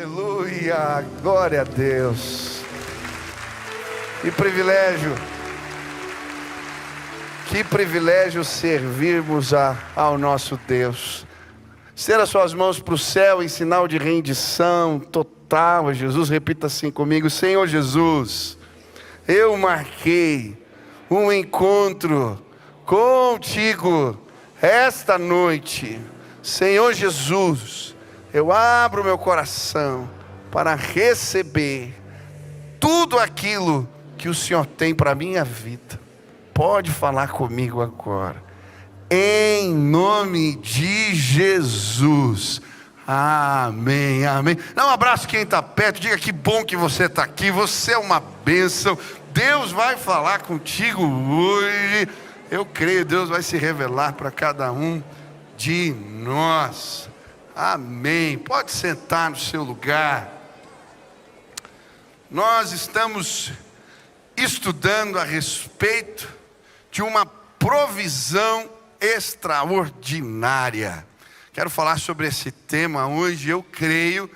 Aleluia, glória a Deus. Que privilégio servirmos ao nosso Deus. Estenda as suas mãos para o céu em sinal de rendição total a Jesus. Repita assim comigo: Senhor Jesus, eu marquei um encontro contigo esta noite. Senhor Jesus, eu abro meu coração para receber tudo aquilo que o Senhor tem para a minha vida. Pode falar comigo agora, em nome de Jesus. Amém, amém. Dá um abraço quem está perto, diga que bom que você está aqui, você é uma bênção. Deus vai falar contigo hoje. Eu creio, Deus vai se revelar para cada um de nós. Amém. Pode sentar no seu lugar. Nós estamos estudando a respeito de uma provisão extraordinária. Quero falar sobre esse tema hoje. Eu creio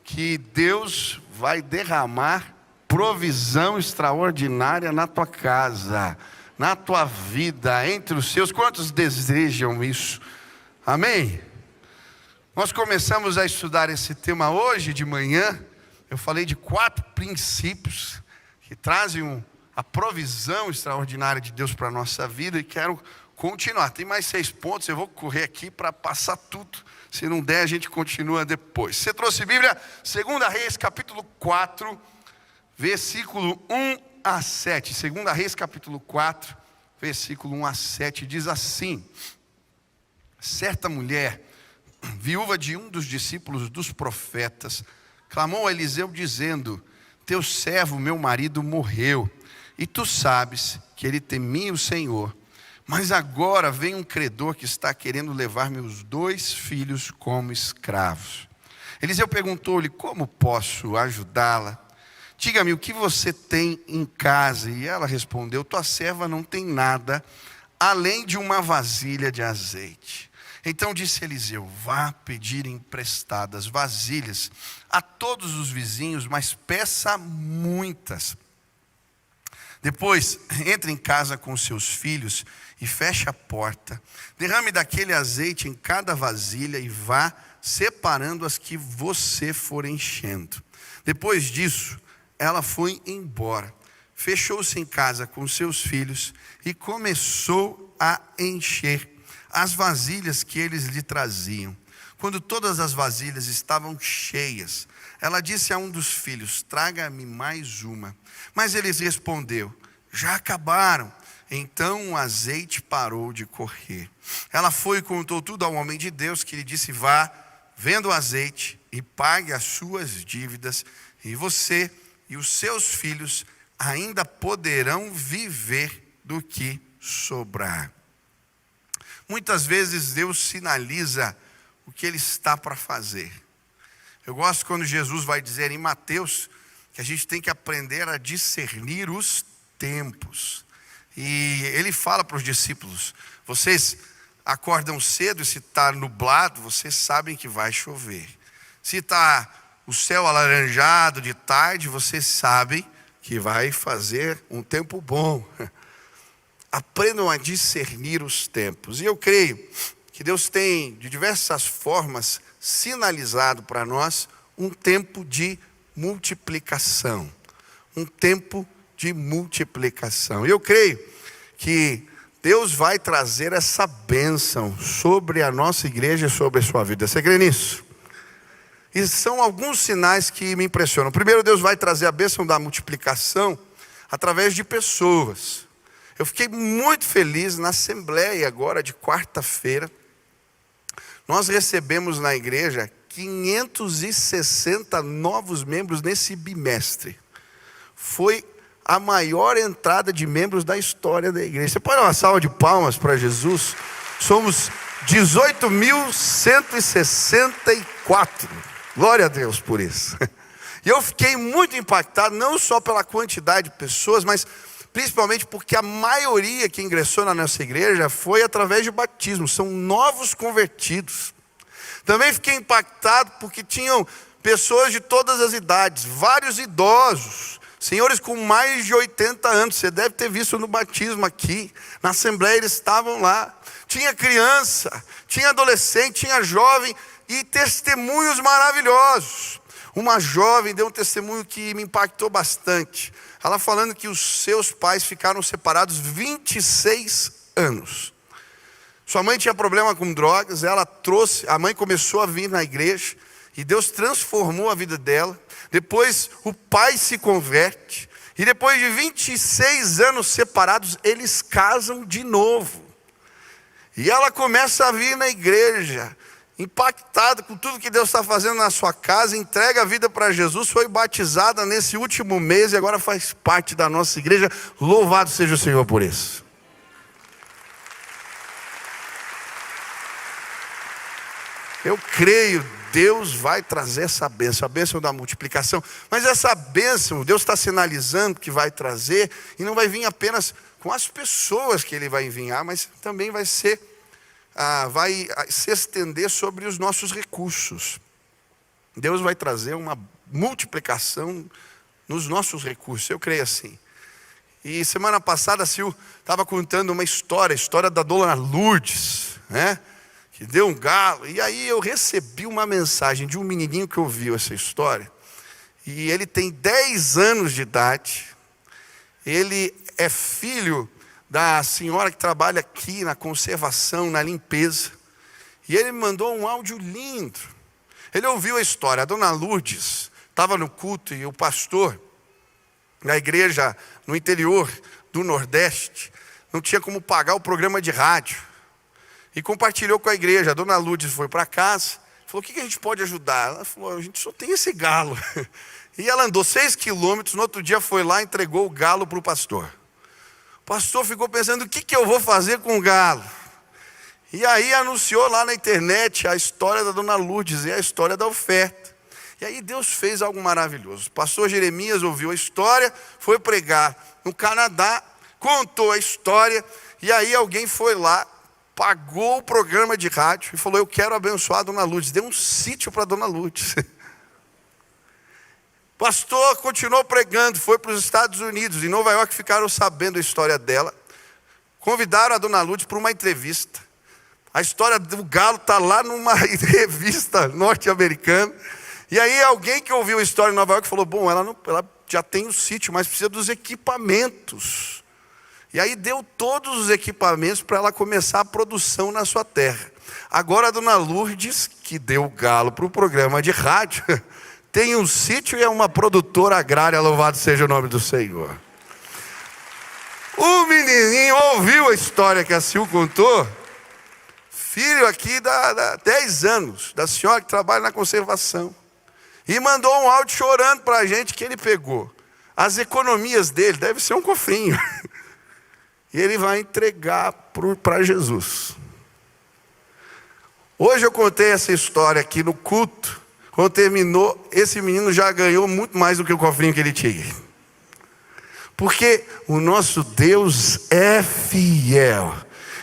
que Deus vai derramar provisão extraordinária na tua casa, na tua vida, entre os seus. Quantos desejam isso? Amém? Nós começamos a estudar esse tema hoje de manhã. Eu falei de 4 princípios que trazem a provisão extraordinária de Deus para a nossa vida, e quero continuar. Tem mais 6 pontos, eu vou correr aqui para passar tudo. Se não der, a gente continua depois. Você trouxe Bíblia? 2 Reis, capítulo 4, versículo 1 a 7. 2 Reis, capítulo 4, versículo 1 a 7, diz assim: certa mulher, viúva de um dos discípulos dos profetas, clamou a Eliseu dizendo: teu servo, meu marido, morreu, e tu sabes que ele temia o Senhor. Mas agora vem um credor que está querendo levar meus 2 filhos como escravos. Eliseu perguntou-lhe: como posso ajudá-la? Diga-me o que você tem em casa. E ela respondeu: tua serva não tem nada, além de uma vasilha de azeite. Então disse Eliseu: vá pedir emprestadas vasilhas a todos os vizinhos, mas peça muitas. Depois, entre em casa com seus filhos e feche a porta. Derrame daquele azeite em cada vasilha e vá separando as que você for enchendo. Depois disso, ela foi embora. Fechou-se em casa com seus filhos e começou a encher as vasilhas que eles lhe traziam. Quando todas as vasilhas estavam cheias, ela disse a um dos filhos: traga-me mais uma. Mas ele respondeu: já acabaram. Então o azeite parou de correr. Ela foi e contou tudo ao homem de Deus, que lhe disse: vá, venda o azeite e pague as suas dívidas, e você e os seus filhos ainda poderão viver do que sobrar. Muitas vezes Deus sinaliza o que Ele está para fazer. Eu gosto quando Jesus vai dizer em Mateus que a gente tem que aprender a discernir os tempos. E Ele fala para os discípulos: vocês acordam cedo e se está nublado, vocês sabem que vai chover. Se está o céu alaranjado de tarde, vocês sabem que vai fazer um tempo bom. Aprendam a discernir os tempos. E eu creio que Deus tem, de diversas formas, sinalizado para nós um tempo de multiplicação. Um tempo de multiplicação. E eu creio que Deus vai trazer essa bênção sobre a nossa igreja e sobre a sua vida. Você crê nisso? E são alguns sinais que me impressionam. Primeiro, Deus vai trazer a bênção da multiplicação através de pessoas. Eu fiquei muito feliz na assembleia agora de quarta-feira. Nós recebemos na igreja 560 novos membros nesse bimestre. Foi a maior entrada de membros da história da igreja. Você pode dar uma salva de palmas para Jesus? Somos 18.164. Glória a Deus por isso. E eu fiquei muito impactado, não só pela quantidade de pessoas, mas principalmente porque a maioria que ingressou na nossa igreja foi através de batismo. São novos convertidos. Também fiquei impactado porque tinham pessoas de todas as idades, vários idosos, senhores com mais de 80 anos. Você deve ter visto no batismo aqui, na assembleia eles estavam lá. Tinha criança, tinha adolescente, tinha jovem e testemunhos maravilhosos. Uma jovem deu um testemunho que me impactou bastante. Ela falando que os seus pais ficaram separados 26 anos. Sua mãe tinha problema com drogas, a mãe começou a vir na igreja e Deus transformou a vida dela. Depois o pai se converte e depois de 26 anos separados, eles casam de novo. E ela começa a vir na igreja, impactada com tudo que Deus está fazendo na sua casa, entrega a vida para Jesus, foi batizada nesse último mês e agora faz parte da nossa igreja. Louvado seja o Senhor por isso. Eu creio, Deus vai trazer essa bênção, a bênção da multiplicação. Mas essa bênção, Deus está sinalizando que vai trazer, e não vai vir apenas com as pessoas que Ele vai enviar, mas também vai se estender sobre os nossos recursos. Deus vai trazer uma multiplicação nos nossos recursos, eu creio assim. E semana passada a Sil estava contando uma história, a história da dona Lourdes, né? Que deu um galo, e aí eu recebi uma mensagem de um menininho que ouviu essa história, e ele tem 10 anos de idade, ele é filho da senhora que trabalha aqui na conservação, na limpeza, e ele me mandou um áudio lindo. Ele ouviu a história, a dona Lourdes estava no culto, e o pastor, na igreja no interior do Nordeste, não tinha como pagar o programa de rádio, e compartilhou com a igreja. A dona Lourdes foi para casa, falou: o que a gente pode ajudar? Ela falou: a gente só tem esse galo. E ela andou 6 quilômetros, no outro dia foi lá e entregou o galo para o pastor. O pastor ficou pensando: o que eu vou fazer com o galo? E aí anunciou lá na internet a história da dona Lourdes e a história da oferta. E aí Deus fez algo maravilhoso. O pastor Jeremias ouviu a história, foi pregar no Canadá, contou a história, e aí alguém foi lá, pagou o programa de rádio e falou: eu quero abençoar a dona Lourdes. Deu um sítio para a dona Lourdes. O pastor continuou pregando, foi para os Estados Unidos. Em Nova York ficaram sabendo a história dela. Convidaram a dona Lourdes para uma entrevista. A história do galo está lá numa revista norte-americana. E aí alguém que ouviu a história em Nova York falou: bom, ela já tem o sítio, mas precisa dos equipamentos. E aí deu todos os equipamentos para ela começar a produção na sua terra. Agora a dona Lourdes, que deu o galo para o programa de rádio, tem um sítio e é uma produtora agrária. Louvado seja o nome do Senhor. O menininho ouviu a história que a Sil contou, filho aqui da 10 anos, da senhora que trabalha na conservação, e mandou um áudio chorando para a gente que ele pegou as economias dele, deve ser um cofrinho, e ele vai entregar para Jesus. Hoje eu contei essa história aqui no culto. Quando terminou, esse menino já ganhou muito mais do que o cofrinho que ele tinha. Porque o nosso Deus é fiel.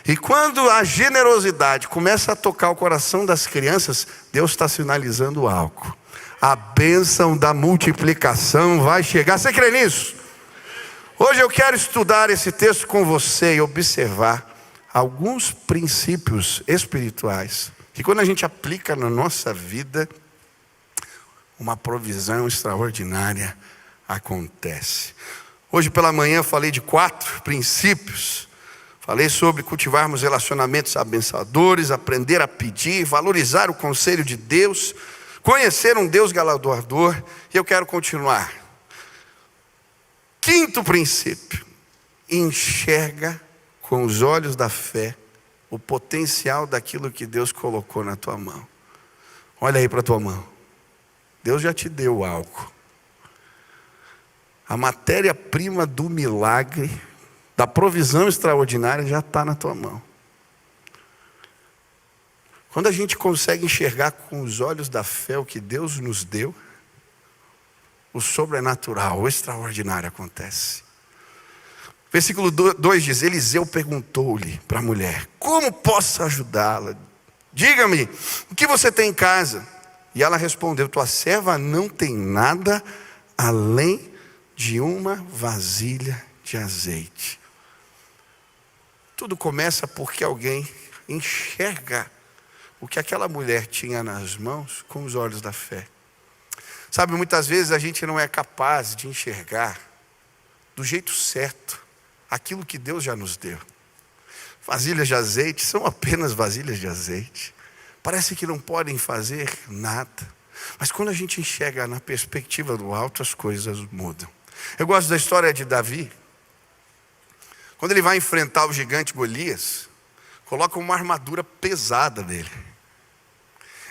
E quando a generosidade começa a tocar o coração das crianças, Deus está sinalizando algo. A bênção da multiplicação vai chegar. Você crê nisso? Hoje eu quero estudar esse texto com você e observar alguns princípios espirituais que, quando a gente aplica na nossa vida, uma provisão extraordinária acontece. Hoje pela manhã eu falei de 4 princípios. Falei sobre cultivarmos relacionamentos abençoadores, aprender a pedir, valorizar o conselho de Deus, conhecer um Deus galardoador. E eu quero continuar. 5º princípio: enxerga com os olhos da fé o potencial daquilo que Deus colocou na tua mão. Olha aí para a tua mão. Deus já te deu algo. A matéria-prima do milagre, da provisão extraordinária, já está na tua mão. Quando a gente consegue enxergar com os olhos da fé o que Deus nos deu, o sobrenatural, o extraordinário acontece. Versículo 2 diz: Eliseu perguntou-lhe para a mulher: como posso ajudá-la? Diga-me, o que você tem em casa? E ela respondeu: tua serva não tem nada além de uma vasilha de azeite. Tudo começa porque alguém enxerga o que aquela mulher tinha nas mãos com os olhos da fé. Sabe, muitas vezes a gente não é capaz de enxergar do jeito certo aquilo que Deus já nos deu. Vasilhas de azeite são apenas vasilhas de azeite. Parece que não podem fazer nada. Mas quando a gente enxerga na perspectiva do alto, as coisas mudam. Eu gosto da história de Davi. Quando ele vai enfrentar o gigante Golias, coloca uma armadura pesada nele.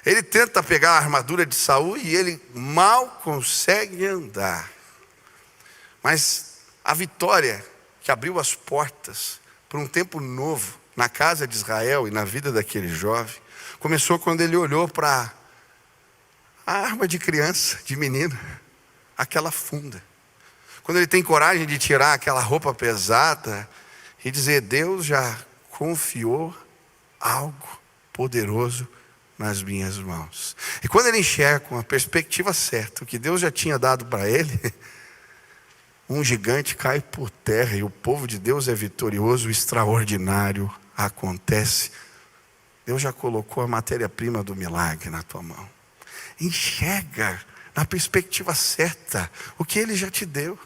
Ele tenta pegar a armadura de Saul e ele mal consegue andar. Mas a vitória que abriu as portas para um tempo novo na casa de Israel e na vida daquele jovem, começou quando ele olhou para a arma de criança, de menino, aquela funda. Quando ele tem coragem de tirar aquela roupa pesada e dizer: Deus já confiou algo poderoso nas minhas mãos. E quando ele enxerga com a perspectiva certa o que Deus já tinha dado para ele, um gigante cai por terra e o povo de Deus é vitorioso. O extraordinário acontece. Deus já colocou a matéria-prima do milagre na tua mão. Enxerga na perspectiva certa o que Ele já te deu.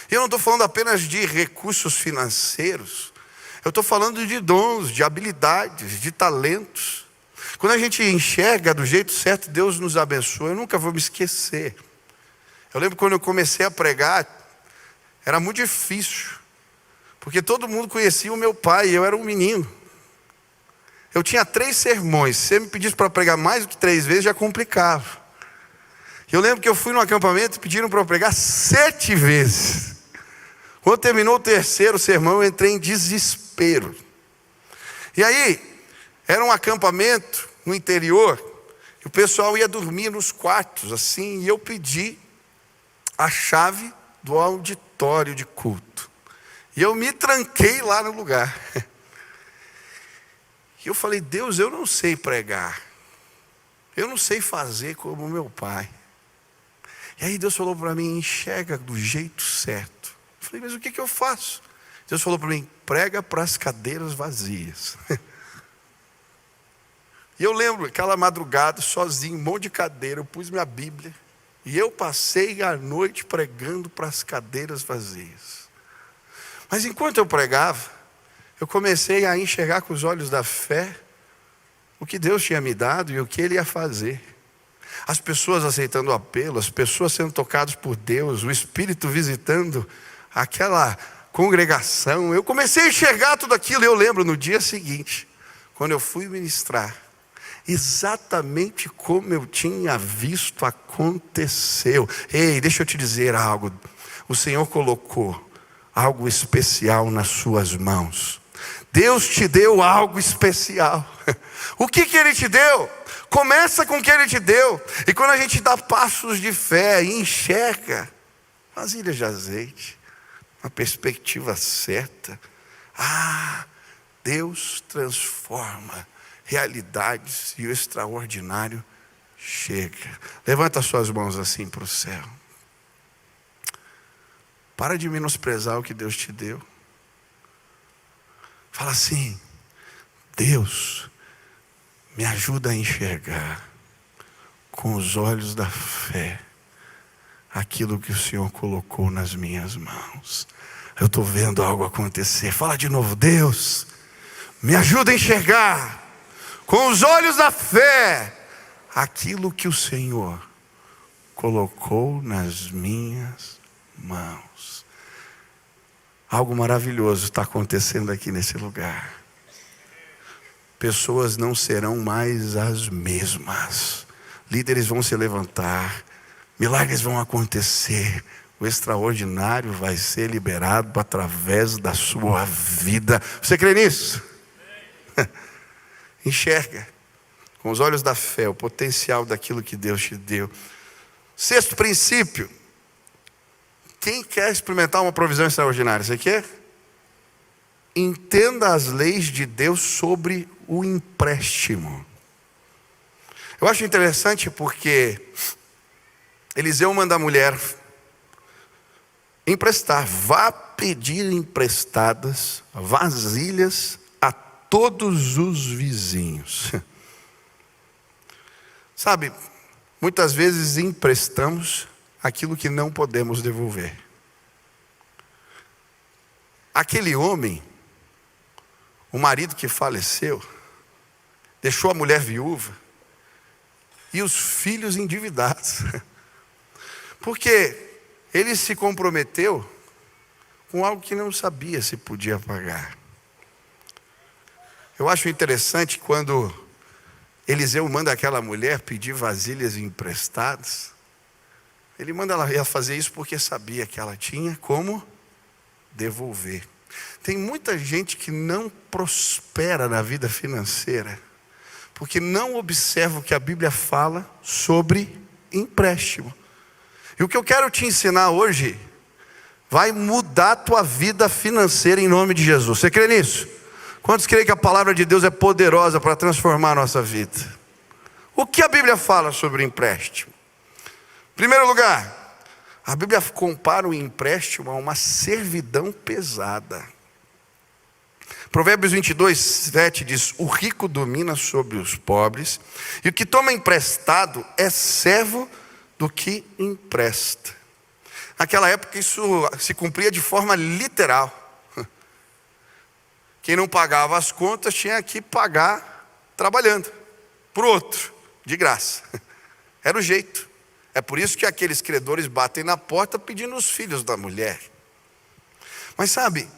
Eu não estou falando apenas de recursos financeiros. Eu estou falando de dons, de habilidades, de talentos. Quando a gente enxerga do jeito certo, Deus nos abençoa. Eu nunca vou me esquecer. Eu lembro quando eu comecei a pregar, era muito difícil. Porque todo mundo conhecia o meu pai e eu era um menino. Eu tinha 3 sermões. Se você me pedisse para pregar mais do que 3 vezes, já complicava. Eu lembro que eu fui no acampamento e pediram para eu pregar 7 vezes. Quando terminou o 3º sermão, eu entrei em desespero. E aí, era um acampamento no interior, e o pessoal ia dormir nos quartos, assim, e eu pedi a chave do auditório de culto. E eu me tranquei lá no lugar. E eu falei: Deus, eu não sei pregar. Eu não sei fazer como meu pai. E aí Deus falou para mim: enxerga do jeito certo. Eu falei: mas o que eu faço? Deus falou para mim: prega para as cadeiras vazias. E eu lembro, aquela madrugada, sozinho, um monte de cadeira, eu pus minha Bíblia. E eu passei a noite pregando para as cadeiras vazias. Mas enquanto eu pregava, eu comecei a enxergar com os olhos da fé o que Deus tinha me dado e o que Ele ia fazer. As pessoas aceitando o apelo, as pessoas sendo tocadas por Deus, o Espírito visitando aquela congregação. Eu comecei a enxergar tudo aquilo. E eu lembro no dia seguinte, quando eu fui ministrar, exatamente como eu tinha visto aconteceu. Ei, deixa eu te dizer algo. O Senhor colocou algo especial nas suas mãos. Deus te deu algo especial. O que Ele te deu? Começa com o que Ele te deu. E quando a gente dá passos de fé e enxerga vasilhas de azeite, uma perspectiva certa, Deus transforma realidades e o extraordinário chega. Levanta suas mãos assim para o céu. Para de menosprezar o que Deus te deu. Fala assim: Deus, me ajuda a enxergar com os olhos da fé aquilo que o Senhor colocou nas minhas mãos. Eu estou vendo algo acontecer. Fala de novo: Deus, me ajuda a enxergar com os olhos da fé aquilo que o Senhor colocou nas minhas mãos. Algo maravilhoso está acontecendo aqui nesse lugar. Pessoas não serão mais as mesmas. Líderes vão se levantar. Milagres vão acontecer. O extraordinário vai ser liberado através da sua vida. Você crê nisso? Enxerga com os olhos da fé o potencial daquilo que Deus te deu. 6º princípio. Quem quer experimentar uma provisão extraordinária? Você quer? Entenda as leis de Deus sobre o empréstimo. Eu acho interessante porque Eliseu manda a mulher emprestar, vá pedir emprestadas vasilhas a todos os vizinhos. Sabe, muitas vezes emprestamos aquilo que não podemos devolver. Aquele homem, o marido que faleceu, deixou a mulher viúva e os filhos endividados. Porque ele se comprometeu com algo que não sabia se podia pagar. Eu acho interessante quando Eliseu manda aquela mulher pedir vasilhas emprestadas. Ele manda ela fazer isso porque sabia que ela tinha como devolver. Tem muita gente que não prospera na vida financeira porque não observa o que a Bíblia fala sobre empréstimo. E o que eu quero te ensinar hoje vai mudar a tua vida financeira em nome de Jesus. Você crê nisso? Quantos creem que a palavra de Deus é poderosa para transformar a nossa vida? O que a Bíblia fala sobre empréstimo? Em primeiro lugar, a Bíblia compara o empréstimo a uma servidão pesada. Provérbios 22:7 diz: o rico domina sobre os pobres, e o que toma emprestado é servo do que empresta. Naquela época isso se cumpria de forma literal. Quem não pagava as contas tinha que pagar trabalhando para o outro, de graça. Era o jeito. É por isso que aqueles credores batem na porta pedindo os filhos da mulher. Mas sabe,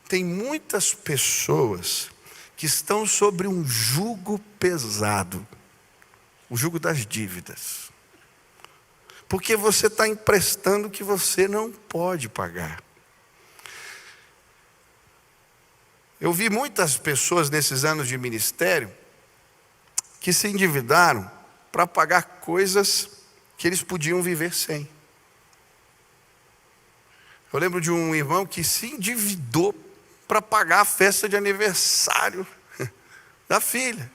tem muitas pessoas que estão sobre um jugo pesado, o jugo das dívidas. Porque você está emprestando o que você não pode pagar. Eu vi muitas pessoas nesses anos de ministério que se endividaram para pagar coisas que eles podiam viver sem. Eu lembro de um irmão que se endividou para pagar a festa de aniversário da filha.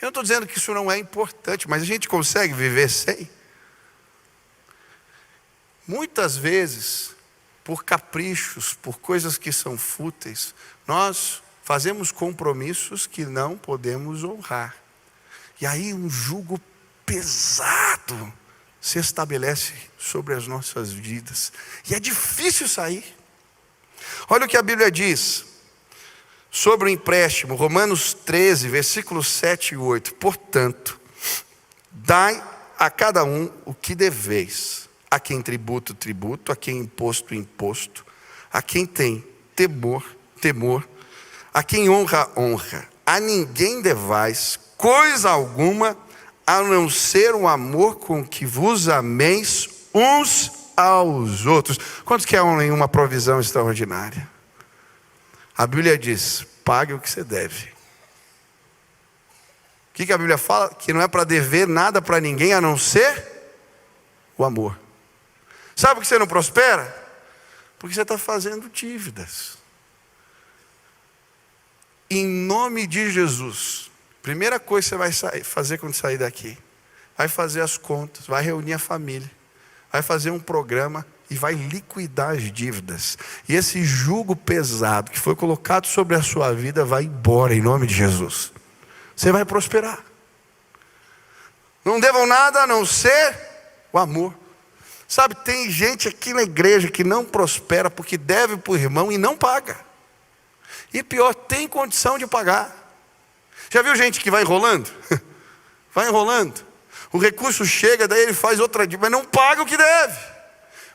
Eu não estou dizendo que isso não é importante, mas a gente consegue viver sem. Muitas vezes, por caprichos, por coisas que são fúteis, nós fazemos compromissos que não podemos honrar. E aí um jugo pesado se estabelece sobre as nossas vidas. E é difícil sair. Olha o que a Bíblia diz sobre o empréstimo. Romanos 13, versículos 7 e 8. Portanto, dai a cada um o que deveis. A quem tributo, tributo. A quem imposto, imposto. A quem tem temor, temor. A quem honra, honra. A ninguém devais coisa alguma, a não ser o amor com que vos ameis uns aos outros. Quantos querem uma provisão extraordinária? A Bíblia diz: pague o que você deve. O que a Bíblia fala? Que não é para dever nada para ninguém a não ser o amor. Sabe por que você não prospera? Porque você está fazendo dívidas. Em nome de Jesus, primeira coisa que você vai fazer quando sair daqui, vai fazer as contas, vai reunir a família, vai fazer um programa e vai liquidar as dívidas. E esse jugo pesado que foi colocado sobre a sua vida vai embora em nome de Jesus. Você vai prosperar. Não devam nada a não ser o amor. Sabe, tem gente aqui na igreja que não prospera porque deve para o irmão e não paga. E pior, tem condição de pagar. Já viu gente que vai enrolando? Vai enrolando. O recurso chega, daí ele faz outra dívida, mas não paga o que deve.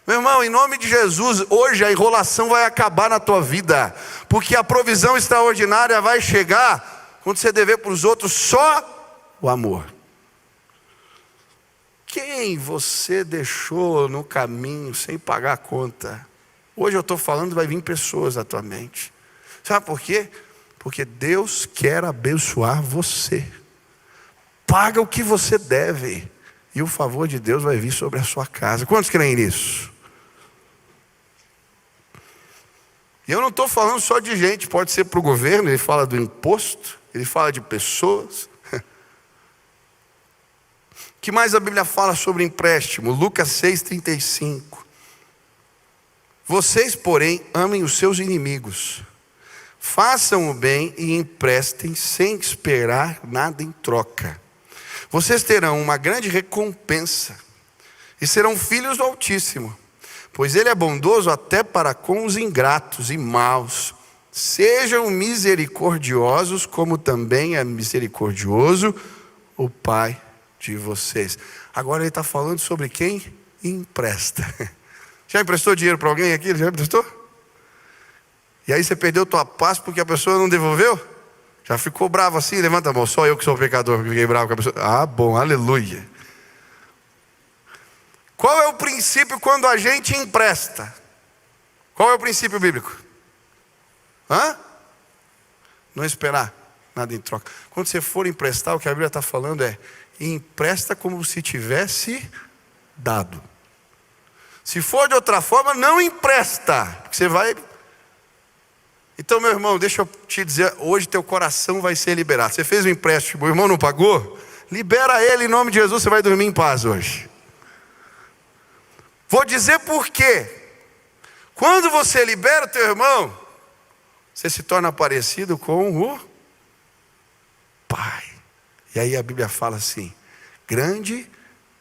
Meu irmão, em nome de Jesus, hoje a enrolação vai acabar na tua vida. Porque a provisão extraordinária vai chegar quando você dever para os outros só o amor. Quem você deixou no caminho sem pagar a conta? Hoje eu estou falando, vai vir pessoas à tua mente. Sabe por quê? Porque Deus quer abençoar você. Paga o que você deve, e o favor de Deus vai vir sobre a sua casa. Quantos creem nisso? E eu não estou falando só de gente, pode ser para o governo, ele fala do imposto, ele fala de pessoas. que mais a Bíblia fala sobre empréstimo? Lucas 6,35. Vocês, porém, amem os seus inimigos. Façam o bem e emprestem sem esperar nada em troca. Vocês terão uma grande recompensa e serão filhos do Altíssimo, pois Ele é bondoso até para com os ingratos e maus. Sejam misericordiosos, como também é misericordioso o Pai de vocês. Agora ele está falando sobre quem empresta. Já emprestou dinheiro para alguém aqui? Já emprestou? E aí você perdeu tua paz porque a pessoa não devolveu? Já ficou bravo assim? Levanta a mão. Só eu que sou pecador, que fiquei bravo com a pessoa. Ah, bom, aleluia. Qual é o princípio quando a gente empresta? Qual é o princípio bíblico? Não esperar nada em troca. Quando você for emprestar, o que a Bíblia está falando é: empresta como se tivesse dado. Se for de outra forma, não empresta, porque você vai. Então, meu irmão, deixa eu te dizer, hoje teu coração vai ser liberado. Você fez um empréstimo, o irmão não pagou? Libera ele em nome de Jesus, você vai dormir em paz hoje. Vou dizer por quê. Quando você libera o teu irmão, você se torna parecido com o Pai. E aí a Bíblia fala assim: grande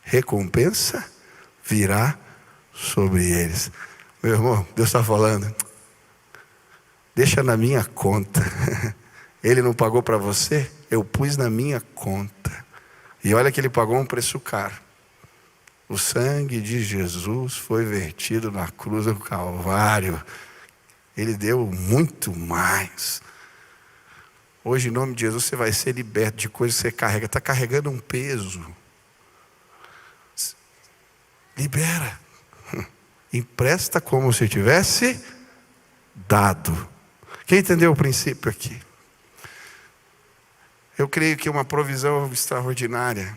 recompensa virá sobre eles. Meu irmão, Deus está falando, deixa na minha conta. Ele não pagou para você, eu pus na minha conta. E olha que ele pagou um preço caro. O sangue de Jesus foi vertido na cruz do Calvário. Ele deu muito mais. Hoje, em nome de Jesus, você vai ser liberto de coisas que você carrega. Está carregando um peso. Libera. Empresta como se tivesse dado. Quem entendeu o princípio aqui? Eu creio que uma provisão extraordinária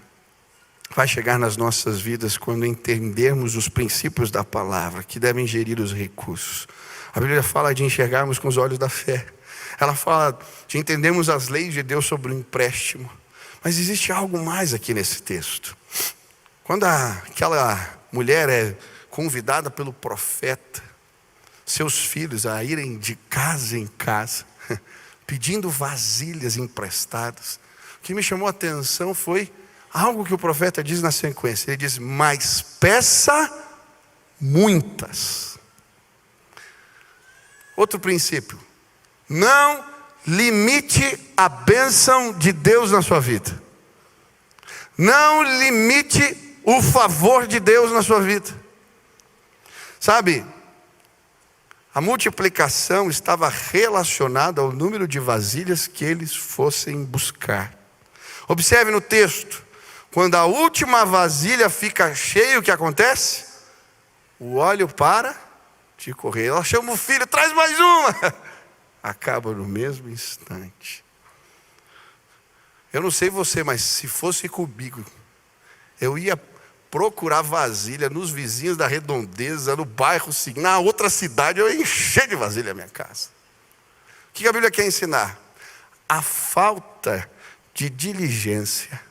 vai chegar nas nossas vidas quando entendermos os princípios da palavra, que devem gerir os recursos. A Bíblia fala de enxergarmos com os olhos da fé. Ela fala de entendermos as leis de Deus sobre o empréstimo. Mas existe algo mais aqui nesse texto. Quando aquela mulher é convidada pelo profeta, seus filhos a irem de casa em casa, pedindo vasilhas emprestadas, o que me chamou a atenção foi algo que o profeta diz na sequência. Ele diz: mas peça muitas. Outro princípio: não limite a bênção de Deus na sua vida. Não limite o favor de Deus na sua vida. Sabe, a multiplicação estava relacionada ao número de vasilhas que eles fossem buscar. Observe no texto, quando a última vasilha fica cheia, o que acontece? O óleo para de correr. Ela chama o filho: traz mais uma. Acaba no mesmo instante. Eu não sei você, mas se fosse comigo, eu ia procurar vasilha nos vizinhos da redondeza, no bairro, na outra cidade, eu ia encher de vasilha a minha casa. O que a Bíblia quer ensinar? A falta de diligência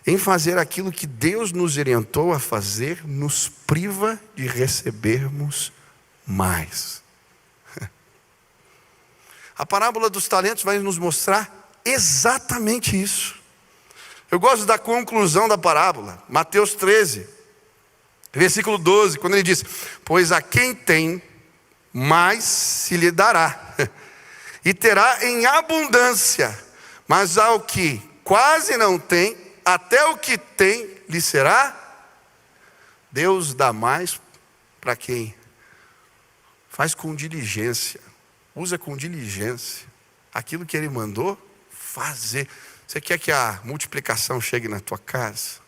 em fazer aquilo que Deus nos orientou a fazer nos priva de recebermos mais. A parábola dos talentos vai nos mostrar exatamente isso. Eu gosto da conclusão da parábola, Mateus 13, versículo 12, quando ele diz: pois a quem tem, mais se lhe dará, e terá em abundância, mas ao que quase não tem, até o que tem lhe será. Deus dá mais para quem faz com diligência, usa com diligência aquilo que Ele mandou fazer. Você quer que a multiplicação chegue na tua casa?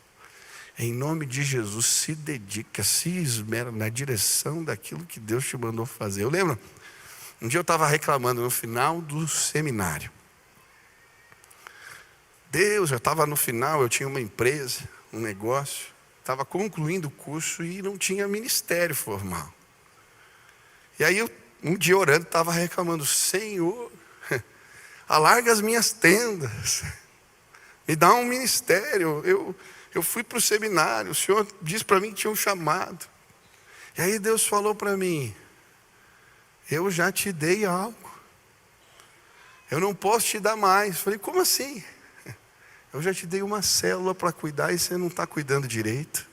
Em nome de Jesus, se dedica, se esmera na direção daquilo que Deus te mandou fazer. Eu lembro, um dia eu estava reclamando no final do seminário. Deus, eu estava no final, eu tinha uma empresa, um negócio, estava concluindo o curso e não tinha ministério formal. E aí eu, um dia orando, estava reclamando: Senhor, alarga as minhas tendas, me dá um ministério. Eu Eu fui para o seminário, o Senhor disse para mim que tinha um chamado. E aí Deus falou para mim: eu já te dei algo. Eu não posso te dar mais. Falei: como assim? Eu já te dei uma célula para cuidar e você não está cuidando direito.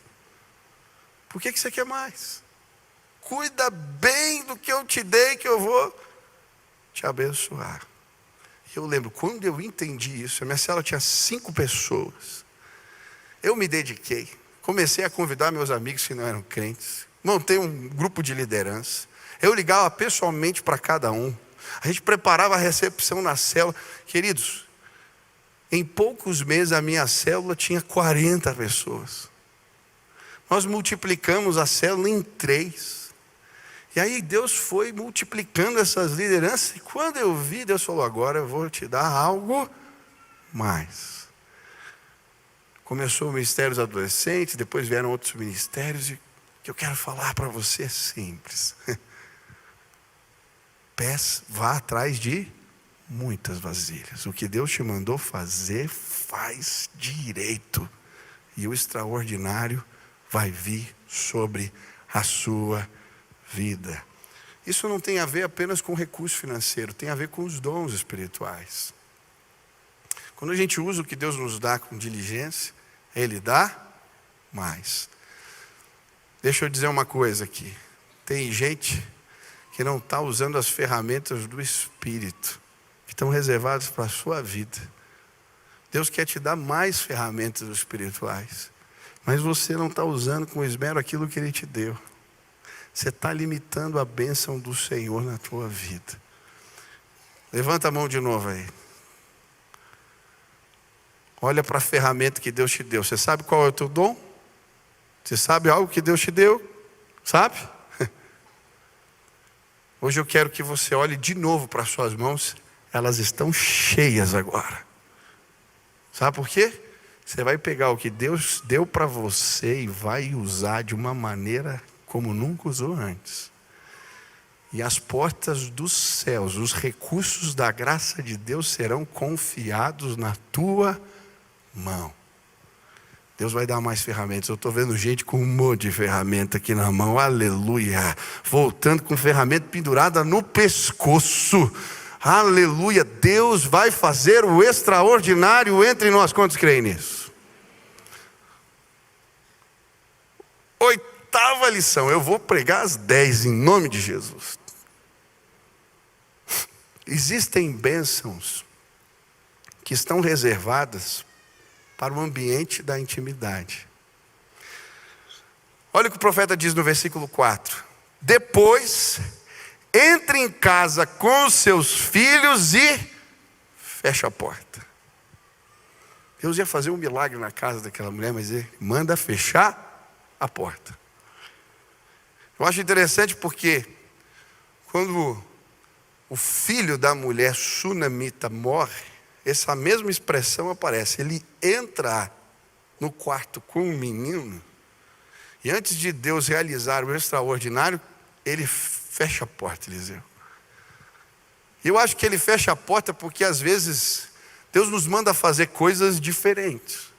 Por que você quer mais? Cuida bem do que eu te dei, que eu vou te abençoar. E eu lembro, quando eu entendi isso, a minha célula tinha 5 pessoas. Eu me dediquei. Comecei a convidar meus amigos que não eram crentes. Montei um grupo de liderança. Eu ligava pessoalmente para cada um. A gente preparava a recepção na célula. Queridos, em poucos meses a minha célula tinha 40 pessoas. Nós multiplicamos a célula em 3. E aí Deus foi multiplicando essas lideranças. E quando eu vi, Deus falou: agora eu vou te dar algo mais. Começou o Ministério dos Adolescentes, depois vieram outros ministérios. E o que eu quero falar para você é simples. Vá atrás de muitas vasilhas. O que Deus te mandou fazer, faz direito. E o extraordinário vai vir sobre a sua vida. Isso não tem a ver apenas com recurso financeiro, tem a ver com os dons espirituais. Quando a gente usa o que Deus nos dá com diligência, Ele dá mais. Deixa eu dizer uma coisa aqui. Tem gente que não está usando as ferramentas do Espírito, que estão reservadas para a sua vida. Deus quer te dar mais ferramentas espirituais, mas você não está usando com esmero aquilo que Ele te deu. Você está limitando a bênção do Senhor na tua vida. Levanta a mão de novo aí. Olha para a ferramenta que Deus te deu. Você sabe qual é o teu dom? Você sabe algo que Deus te deu? Sabe? Hoje eu quero que você olhe de novo para as suas mãos. Elas estão cheias agora. Sabe por quê? Você vai pegar o que Deus deu para você e vai usar de uma maneira como nunca usou antes. E as portas dos céus, os recursos da graça de Deus serão confiados na tua mão. Deus vai dar mais ferramentas. Eu estou vendo gente com um monte de ferramenta aqui na mão. Aleluia. Voltando com ferramenta pendurada no pescoço. Aleluia. Deus vai fazer o extraordinário entre nós. Quantos creem nisso? 8ª lição. Eu vou pregar às 10 em nome de Jesus. Existem bênçãos que estão reservadas para o ambiente da intimidade. Olha o que o profeta diz no versículo 4. Depois, entre em casa com os seus filhos e fecha a porta. Deus ia fazer um milagre na casa daquela mulher, mas Ele manda fechar a porta. Eu acho interessante porque quando o filho da mulher sunamita morre, essa mesma expressão aparece. Ele entra no quarto com o menino e antes de Deus realizar o extraordinário, Ele fecha a porta, Eliseu. Eu acho que Ele fecha a porta porque às vezes Deus nos manda fazer coisas diferentes.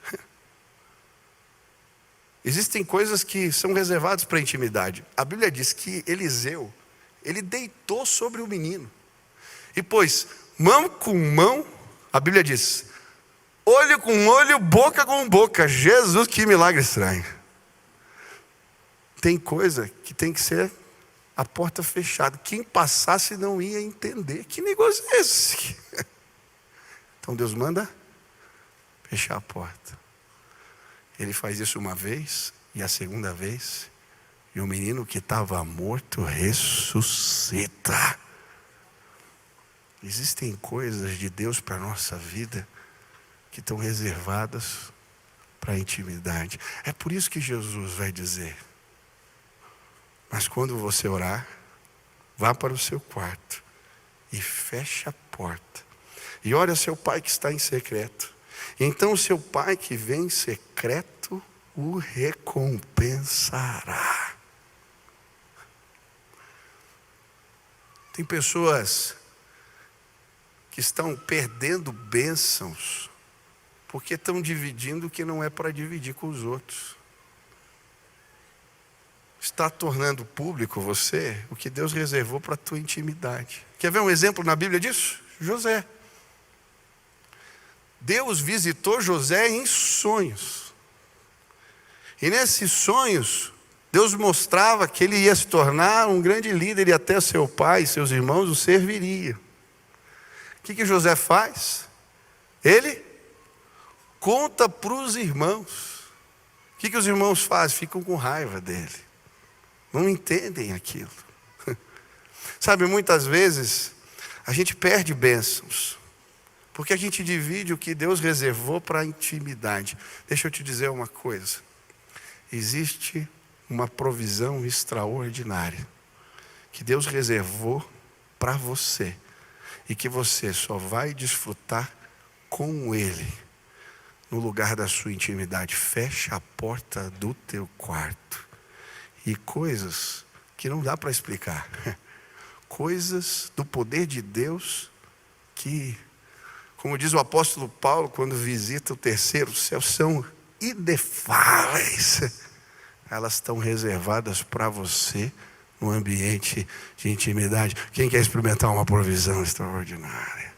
Existem coisas que são reservadas para a intimidade. A Bíblia diz que Eliseu, ele deitou sobre o menino e pôs mão com mão. A Bíblia diz, olho com olho, boca com boca. Jesus, que milagre estranho. Tem coisa que tem que ser a porta fechada. Quem passasse não ia entender. Que negócio é esse? Então Deus manda fechar a porta. Ele faz isso uma vez e a segunda vez. E o menino que estava morto ressuscita. Existem coisas de Deus para a nossa vida que estão reservadas para a intimidade. É por isso que Jesus vai dizer, mas quando você orar, vá para o seu quarto e feche a porta. E ore a seu pai que está em secreto. Então o seu pai que vem em secreto o recompensará. Tem pessoas que estão perdendo bênçãos Porque estão dividindo o que não é para dividir com os outros. Está tornando público você o que Deus reservou para a tua intimidade. Quer ver um exemplo na Bíblia disso? José. Deus visitou José em sonhos. E nesses sonhos, Deus mostrava que ele ia se tornar um grande líder e até seu pai e seus irmãos o serviria. O que José faz? Ele conta para os irmãos. O que os irmãos fazem? Ficam com raiva dele. Não entendem aquilo. Sabe, muitas vezes a gente perde bênçãos, porque a gente divide o que Deus reservou para a intimidade. Deixa eu te dizer uma coisa. Existe uma provisão extraordinária que Deus reservou para você e que você só vai desfrutar com Ele no lugar da sua intimidade. Fecha a porta do teu quarto. E coisas que não dá para explicar. Coisas do poder de Deus que, como diz o apóstolo Paulo, quando visita o terceiro céu, são inefáveis. Elas estão reservadas para você no ambiente de intimidade. Quem quer experimentar uma provisão extraordinária?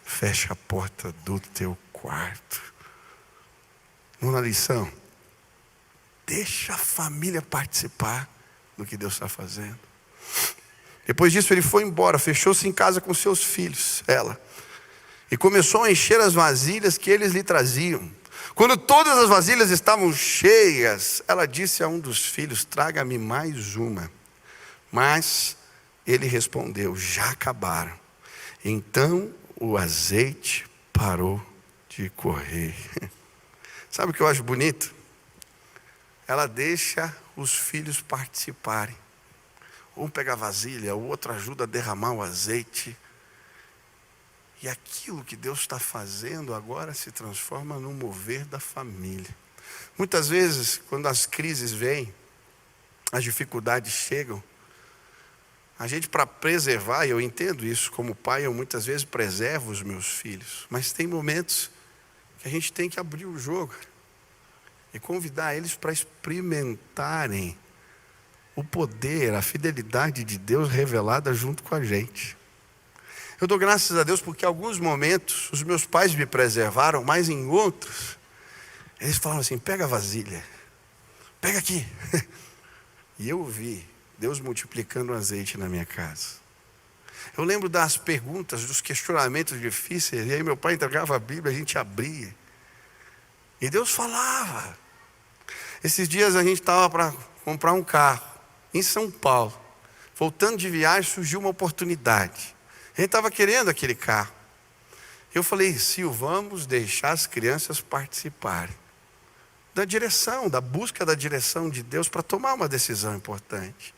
Fecha a porta do teu quarto. Nona lição. Deixa a família participar do que Deus está fazendo. Depois disso ele foi embora, fechou-se em casa com seus filhos, ela. E começou a encher as vasilhas que eles lhe traziam. Quando todas as vasilhas estavam cheias, ela disse a um dos filhos: traga-me mais uma. Mas ele respondeu: já acabaram. Então o azeite parou de correr. Sabe o que eu acho bonito? Ela deixa os filhos participarem. Um pega a vasilha, o outro ajuda a derramar o azeite. E aquilo que Deus está fazendo agora se transforma no mover da família. Muitas vezes, quando as crises vêm, as dificuldades chegam, a gente, para preservar, e eu entendo isso como pai, eu muitas vezes preservo os meus filhos. Mas tem momentos que a gente tem que abrir o jogo e convidar eles para experimentarem o poder, a fidelidade de Deus revelada junto com a gente. Eu dou graças a Deus porque em alguns momentos os meus pais me preservaram, mas em outros, eles falaram assim: pega a vasilha, pega aqui. E eu vi Deus multiplicando o azeite na minha casa. Eu lembro das perguntas, dos questionamentos difíceis, e aí meu pai entregava a Bíblia, a gente abria. E Deus falava. Esses dias a gente estava para comprar um carro em São Paulo. Voltando de viagem, surgiu uma oportunidade. A gente estava querendo aquele carro. Eu falei: Sil, vamos deixar as crianças participarem da direção, da busca da direção de Deus para tomar uma decisão importante.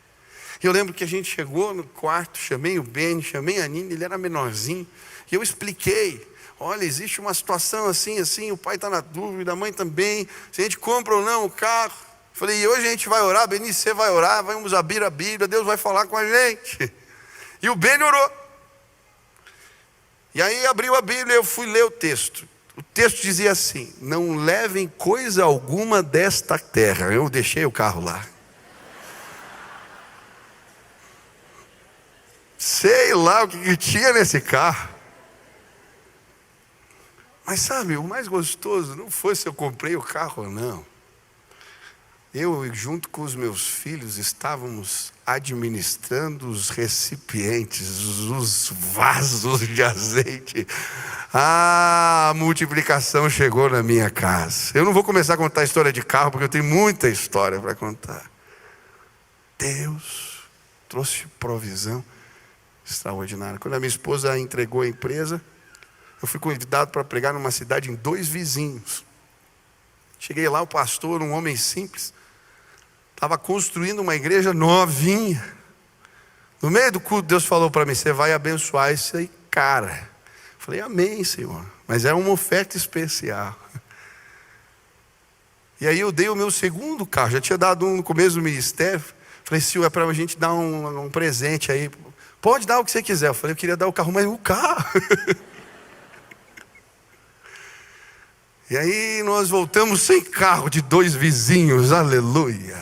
E eu lembro que a gente chegou no quarto, chamei o Beni, chamei a Nina, ele era menorzinho, e eu expliquei: olha, existe uma situação assim, assim, o pai está na dúvida, a mãe também, se a gente compra ou não o carro. Falei: e hoje a gente vai orar, Beni, você vai orar, vamos abrir a Bíblia, Deus vai falar com a gente. E o Beni orou. E aí abriu a Bíblia e eu fui ler o texto. O texto dizia assim: não levem coisa alguma desta terra. Eu deixei o carro lá. Sei lá o que tinha nesse carro. Mas sabe, o mais gostoso não foi se eu comprei o carro ou não. Eu, junto com os meus filhos, estávamos administrando os recipientes, os vasos de azeite. A multiplicação chegou na minha casa. Eu não vou começar a contar a história de carro, porque eu tenho muita história para contar. Deus trouxe provisão extraordinária. Quando a minha esposa entregou a empresa, eu fui convidado para pregar numa cidade em 2 vizinhos. Cheguei lá, o pastor, um homem simples, estava construindo uma igreja novinha. No meio do culto, Deus falou para mim: você vai abençoar isso aí, cara. Falei: amém, Senhor. Mas era uma oferta especial. E aí eu dei o meu segundo carro. Já tinha dado um no começo do ministério. Falei: Senhor, é para a gente dar um presente aí. Pode dar o que você quiser. Eu falei: eu queria dar o carro, mas o carro. E aí nós voltamos sem carro, de 2 vizinhos, aleluia.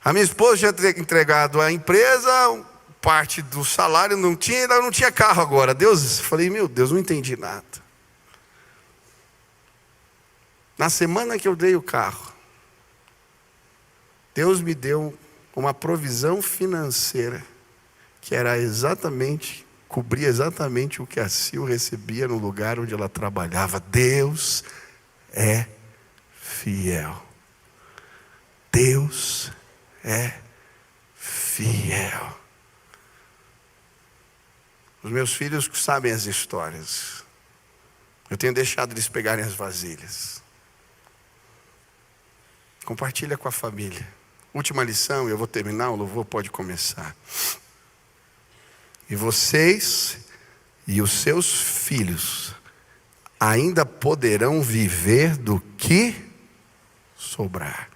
A minha esposa tinha entregado a empresa, parte do salário não tinha carro agora. Falei, meu Deus, não entendi nada. Na semana que eu dei o carro, Deus me deu uma provisão financeira que era cobria exatamente o que a Sil recebia no lugar onde ela trabalhava. Deus é fiel. Deus é fiel. Os meus filhos sabem as histórias. Eu tenho deixado eles pegarem as vasilhas. Compartilha com a família. Última lição, eu vou terminar, o louvor pode começar. E vocês e os seus filhos ainda poderão viver do que sobrar.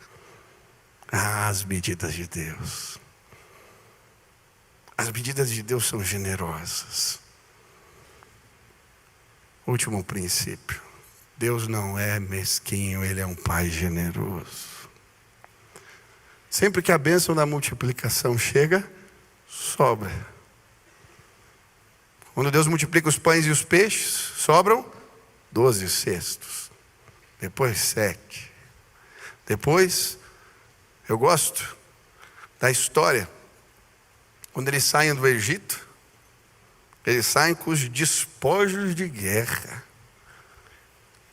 As medidas de Deus. As medidas de Deus são generosas. Último princípio. Deus não é mesquinho, Ele é um Pai generoso. Sempre que a bênção da multiplicação chega, sobra. Quando Deus multiplica os pães e os peixes, sobram 12 cestos. Depois 7. Depois, eu gosto da história. Quando eles saem do Egito, eles saem com os despojos de guerra.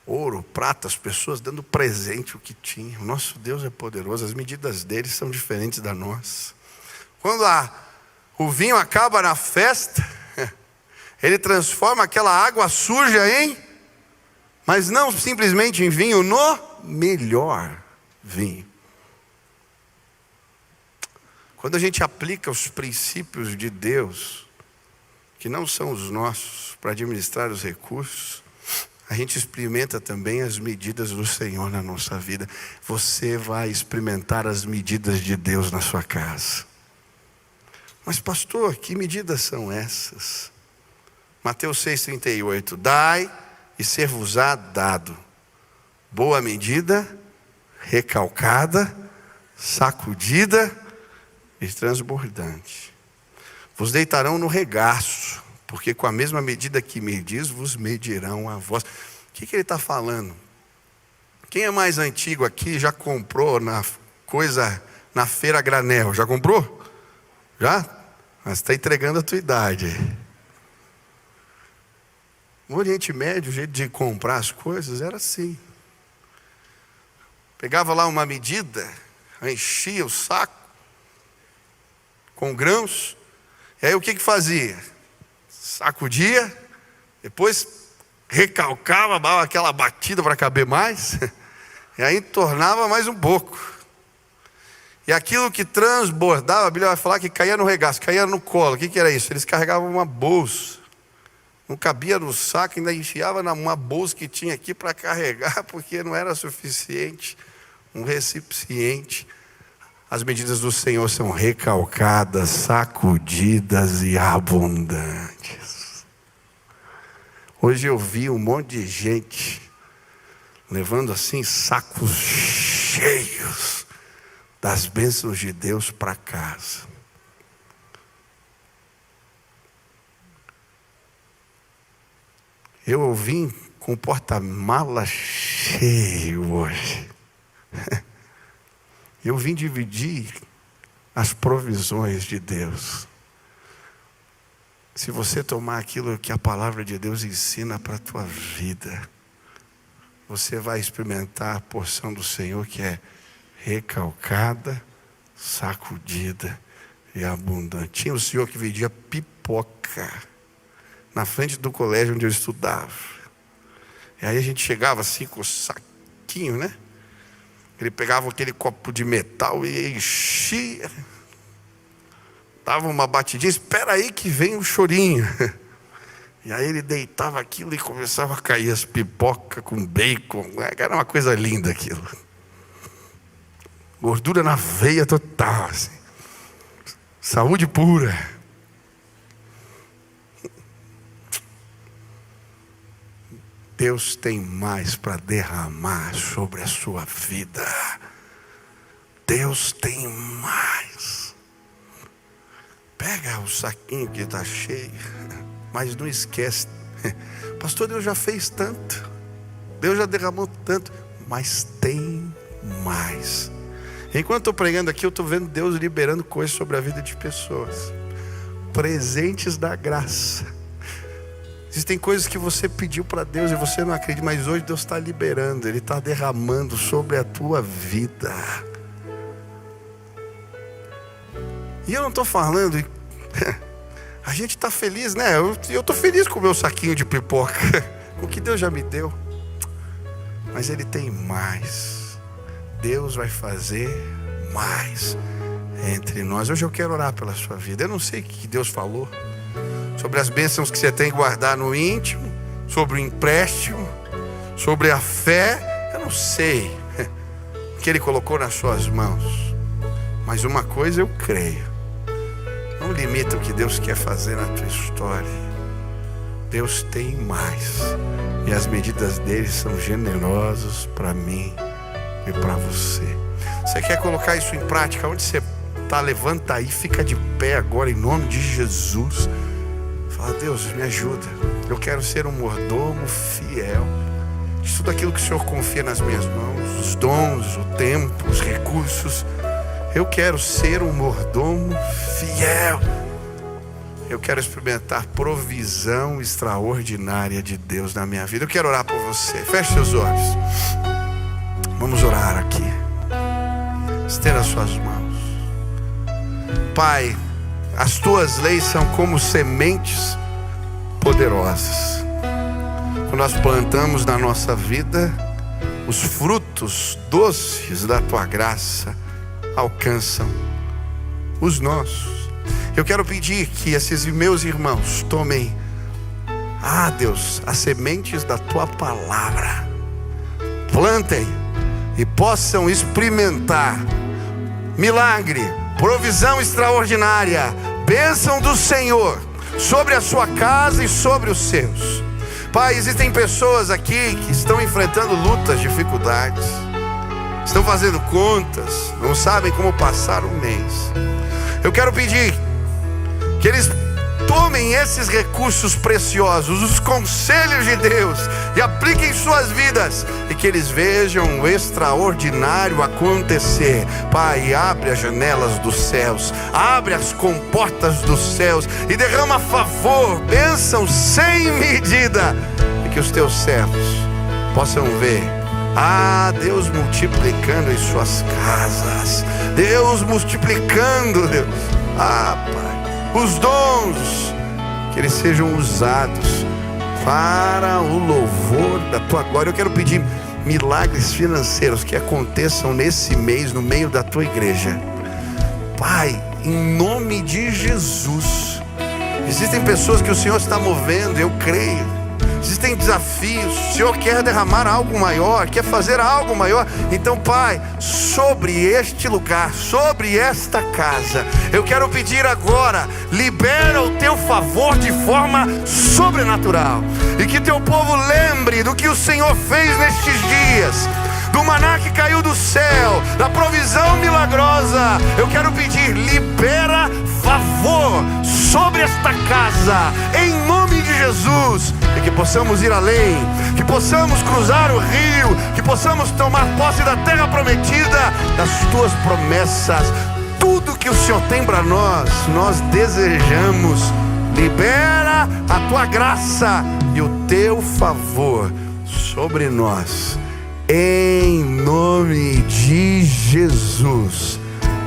Ouro, prata, as pessoas dando presente o que tinham. O nosso Deus é poderoso, as medidas dele são diferentes da nossa. Quando o vinho acaba na festa, ele transforma aquela água suja mas não simplesmente em vinho, no melhor vinho. Quando a gente aplica os princípios de Deus, que não são os nossos, para administrar os recursos, a gente experimenta também as medidas do Senhor na nossa vida. Você vai experimentar as medidas de Deus na sua casa. Mas pastor, que medidas são essas? Mateus 6,38. Dai e ser-vos-á dado. Boa medida, recalcada, sacudida e transbordante. Vos deitarão no regaço, porque com a mesma medida que medis, vos medirão a vós. O que ele está falando? Quem é mais antigo aqui já comprou na feira a granel? Já comprou? Já? Mas está entregando a tua idade. No Oriente Médio, o jeito de comprar as coisas era assim. Pegava lá uma medida, enchia o saco com grãos, e aí o que fazia? Sacudia, depois recalcava, dava aquela batida para caber mais, e aí tornava mais um pouco. E aquilo que transbordava, a Bíblia vai falar que caía no regaço, caía no colo. O que era isso? Eles carregavam uma bolsa. Não cabia no saco, ainda enfiava numa bolsa que tinha aqui para carregar, porque não era suficiente. Um recipiente. As medidas do Senhor são recalcadas, sacudidas e abundantes. Hoje eu vi um monte de gente levando assim sacos cheios das bênçãos de Deus para casa. Eu vim com o porta-mala cheio hoje. Eu vim dividir as provisões de Deus. Se você tomar aquilo que a palavra de Deus ensina para a tua vida, você vai experimentar a porção do Senhor que é recalcada, sacudida e abundante. Tinha o Senhor que vendia pipoca na frente do colégio onde eu estudava. E aí a gente chegava assim com o saquinho, né? Ele pegava aquele copo de metal e enchia. Dava uma batidinha, espera aí que vem o chorinho. E aí ele deitava aquilo e começava a cair as pipocas com bacon. Era uma coisa linda aquilo. Gordura na veia total, assim. Saúde pura. Deus tem mais para derramar sobre a sua vida. Deus tem mais. Pega o saquinho que está cheio, mas não esquece. Pastor, Deus já fez tanto, Deus já derramou tanto, mas tem mais. Enquanto estou pregando aqui, eu estou vendo Deus liberando coisas sobre a vida de pessoas, presentes da graça. Existem coisas que você pediu para Deus e você não acredita, mas hoje Deus está liberando, Ele está derramando sobre a tua vida. E eu não estou falando, a gente está feliz, né? Eu estou feliz com o meu saquinho de pipoca, com o que Deus já me deu. Mas Ele tem mais. Deus vai fazer mais entre nós. Hoje eu quero orar pela sua vida. Eu não sei o que Deus falou sobre as bênçãos que você tem que guardar no íntimo, sobre o empréstimo, sobre a fé. Eu não sei o que Ele colocou nas suas mãos, mas uma coisa eu creio: não limita o que Deus quer fazer na tua história. Deus tem mais, e as medidas dele são generosas para mim e para você. Você quer colocar isso em prática? Onde você está, levanta aí, fica de pé agora em nome de Jesus. Fala: Deus, me ajuda. Eu quero ser um mordomo fiel de tudo aquilo que o Senhor confia nas minhas mãos, os dons, o tempo, os recursos. Eu quero ser um mordomo fiel. Eu quero experimentar provisão extraordinária de Deus na minha vida. Eu quero orar por você. Feche seus olhos. Vamos orar aqui. Estenda as suas mãos. Pai, as tuas leis são como sementes poderosas. Quando nós plantamos na nossa vida, os frutos doces da tua graça alcançam os nossos. Eu quero pedir que esses meus irmãos tomem, Deus, as sementes da tua palavra, plantem e possam experimentar milagre, provisão extraordinária, bênção do Senhor sobre a sua casa e sobre os seus. Pai, existem pessoas aqui que estão enfrentando lutas, dificuldades, estão fazendo contas, não sabem como passar o mês. Eu quero pedir que eles tomem esses recursos preciosos, os conselhos de Deus, e apliquem em suas vidas, e que eles vejam o extraordinário acontecer. Pai, abre as janelas dos céus, abre as comportas dos céus e derrama favor, bênção sem medida, e que os teus servos possam ver Deus multiplicando em suas casas, Deus multiplicando, Deus, Pai, os dons, que eles sejam usados para o louvor da tua glória. Eu quero pedir milagres financeiros que aconteçam nesse mês no meio da tua igreja, Pai, em nome de Jesus. Existem pessoas que o Senhor está movendo, eu creio. Existem desafios, o Senhor quer derramar algo maior, quer fazer algo maior. Então, Pai, sobre este lugar, sobre esta casa, eu quero pedir agora, libera o teu favor de forma sobrenatural, e que teu povo lembre do que o Senhor fez nestes dias, do maná que caiu do céu, da provisão milagrosa. Eu quero pedir, libera favor sobre esta casa, em nome de Jesus, e que possamos ir além, que possamos cruzar o rio, que possamos tomar posse da terra prometida, das tuas promessas. Tudo que o Senhor tem para nós, nós desejamos. Libera a tua graça e o teu favor sobre nós, em nome de Jesus.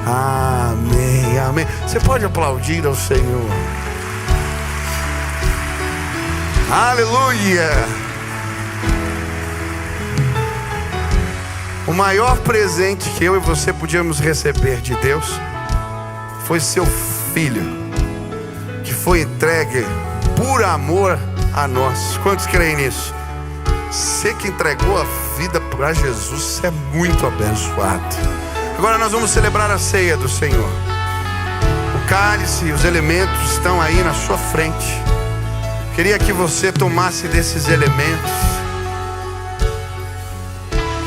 Amém, amém. Você pode aplaudir ao Senhor. Aleluia. O maior presente que eu e você podíamos receber de Deus foi seu Filho, que foi entregue por amor a nós. Quantos creem nisso? Você que entregou a vida para Jesus, você é muito abençoado. Agora nós vamos celebrar a ceia do Senhor. O cálice e os elementos estão aí na sua frente. Queria que você tomasse desses elementos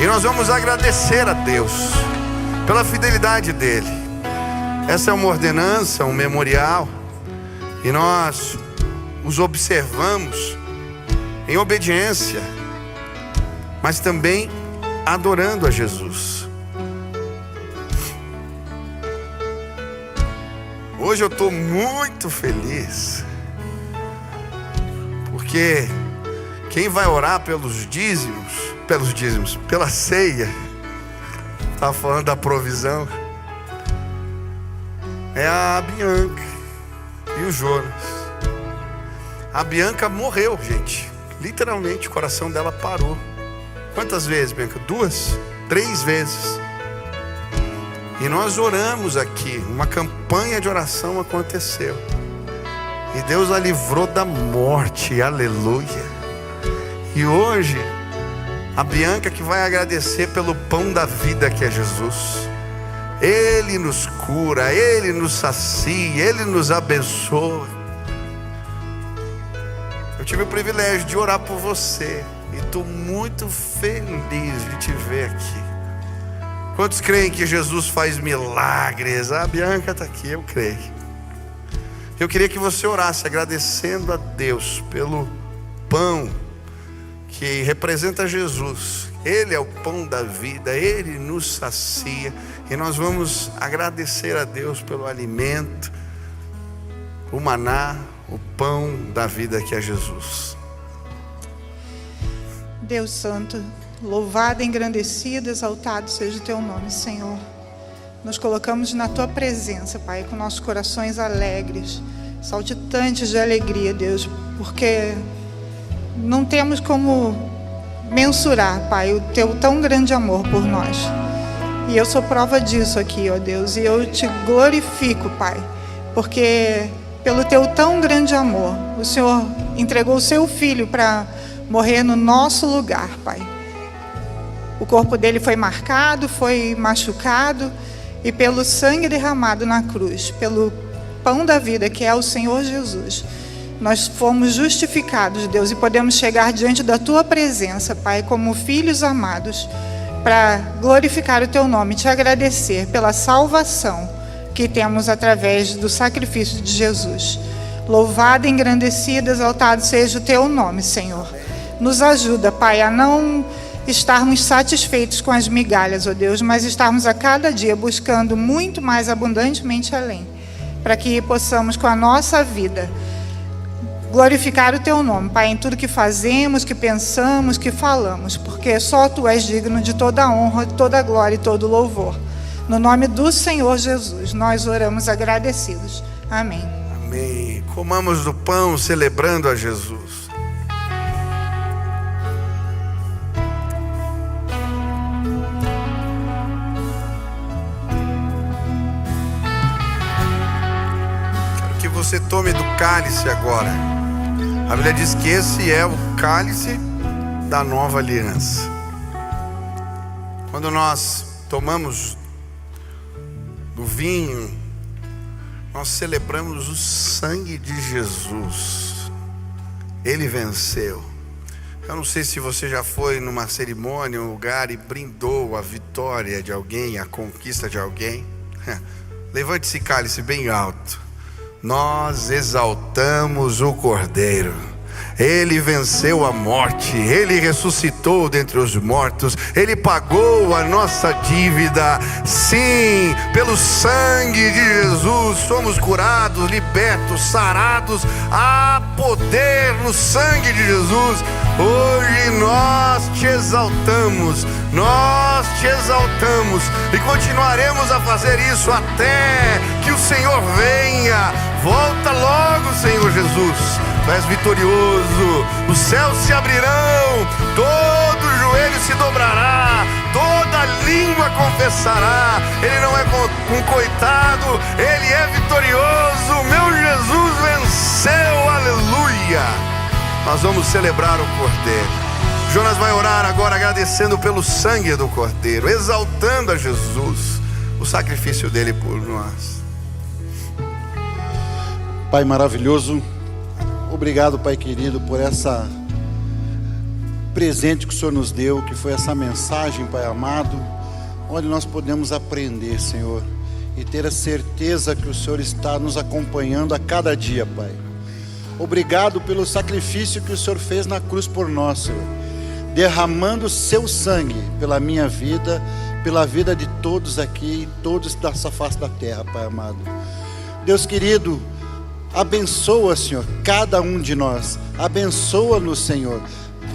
E nós vamos agradecer a Deus pela fidelidade dele. Essa é uma ordenança, um memorial, e nós os observamos em obediência, mas também adorando a Jesus. Hoje eu estou muito feliz, porque quem vai orar pela ceia, estava falando da provisão, é a Bianca e o Jonas. A Bianca morreu, gente. Literalmente o coração dela parou. Quantas vezes, Bianca? 2, 3 vezes. E nós oramos aqui, uma campanha de oração aconteceu. E Deus a livrou da morte, aleluia. E hoje, a Bianca que vai agradecer pelo pão da vida que é Jesus. Ele nos cura, Ele nos sacia, Ele nos abençoa. Eu tive o privilégio de orar por você e estou muito feliz de te ver aqui. Quantos creem que Jesus faz milagres? A Bianca está aqui, eu creio. Eu queria que você orasse agradecendo a Deus pelo pão que representa Jesus. Ele é o pão da vida, Ele nos sacia. E nós vamos agradecer a Deus pelo alimento, o maná, o pão da vida que é Jesus. Deus Santo, louvado, engrandecido, exaltado seja o Teu nome, Senhor. Nos colocamos na Tua presença, Pai, com nossos corações alegres, saltitantes de alegria, Deus, porque não temos como mensurar, Pai, o Teu tão grande amor por nós. E eu sou prova disso aqui, ó Deus, e eu Te glorifico, Pai, porque pelo Teu tão grande amor, o Senhor entregou o Seu Filho para morrer no nosso lugar, Pai. O corpo dele foi marcado, foi machucado, e pelo sangue derramado na cruz, pelo pão da vida que é o Senhor Jesus, nós fomos justificados, Deus, e podemos chegar diante da Tua presença, Pai, como filhos amados, para glorificar o Teu nome, Te agradecer pela salvação que temos através do sacrifício de Jesus. Louvado, engrandecido, exaltado seja o Teu nome, Senhor. Nos ajuda, Pai, a não estarmos satisfeitos com as migalhas, ó Deus, mas estarmos a cada dia buscando muito mais abundantemente além, para que possamos com a nossa vida glorificar o Teu nome, Pai, em tudo que fazemos, que pensamos, que falamos, porque só Tu és digno de toda a honra, toda a glória e todo o louvor. No nome do Senhor Jesus, nós oramos agradecidos. Amém. Amém. Comamos do pão celebrando a Jesus. Quero que você tome do cálice agora. A Bíblia diz que esse é o cálice da nova aliança. Quando nós tomamos do vinho, nós celebramos o sangue de Jesus. Ele venceu. Eu não sei se você já foi numa cerimônia, um lugar e brindou a vitória de alguém, a conquista de alguém. Levante esse cálice bem alto. Nós exaltamos o Cordeiro. Ele venceu a morte, Ele ressuscitou dentre os mortos, Ele pagou a nossa dívida. Sim, pelo sangue de Jesus somos curados, libertos, sarados. Há poder no sangue de Jesus. Hoje nós Te exaltamos, nós Te exaltamos e continuaremos a fazer isso até que o Senhor venha. Volta logo, Senhor Jesus. Tu és vitorioso, os céus se abrirão, todo joelho se dobrará, toda língua confessará. Ele não é um coitado, Ele é vitorioso. Meu Jesus venceu, aleluia. Nós vamos celebrar o Cordeiro. Jonas vai orar agora agradecendo pelo sangue do Cordeiro, exaltando a Jesus, o sacrifício dele por nós. Pai maravilhoso, obrigado, Pai querido, por essa presente que o Senhor nos deu, que foi essa mensagem, Pai amado, onde nós podemos aprender, Senhor, e ter a certeza que o Senhor está nos acompanhando a cada dia, Pai. Obrigado pelo sacrifício que o Senhor fez na cruz por nós, Senhor, derramando o seu sangue pela minha vida, pela vida de todos aqui, todos dessa face da terra, Pai amado. Deus querido, abençoa, Senhor, cada um de nós, abençoa-nos, Senhor,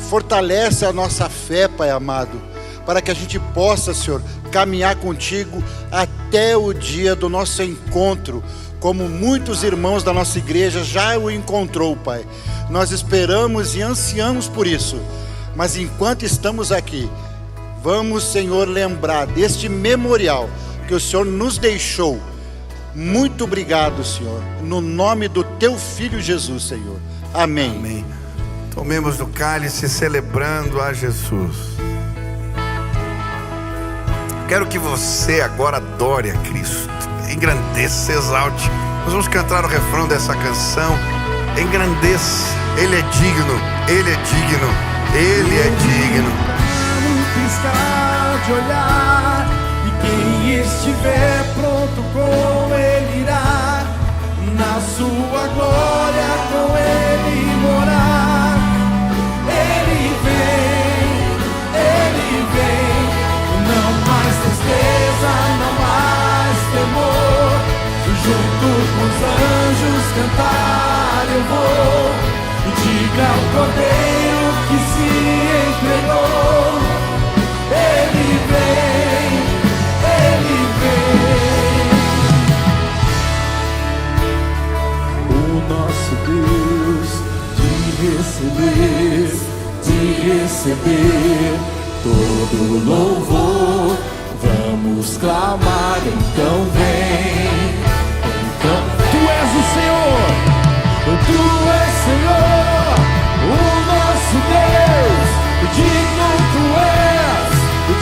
fortalece a nossa fé, Pai amado, para que a gente possa, Senhor, caminhar contigo até o dia do nosso encontro, como muitos irmãos da nossa igreja já o encontrou, Pai. Nós esperamos e ansiamos por isso, mas enquanto estamos aqui, vamos, Senhor, lembrar deste memorial que o Senhor nos deixou. Muito obrigado, Senhor, no nome do Teu Filho Jesus, Senhor. Amém. Amém. Tomemos do cálice celebrando a Jesus. Quero que você agora adore a Cristo, engrandeça, exalte. Nós vamos cantar o refrão dessa canção. Engrandeça, Ele é digno, Ele é digno, Ele é digno. Um piscar de olhar, e quem estiver pronto com Ele irá, na sua glória com Ele morar. Ele vem, não mais tristeza, não mais temor. Junto com os anjos cantar eu vou, e diga ao Cordeiro que se entregou. Ele vem, o nosso Deus de receber todo louvor. Vamos clamar, então vem. Então, Tu és o Senhor, Tu és Senhor, o nosso Deus, digno Tu és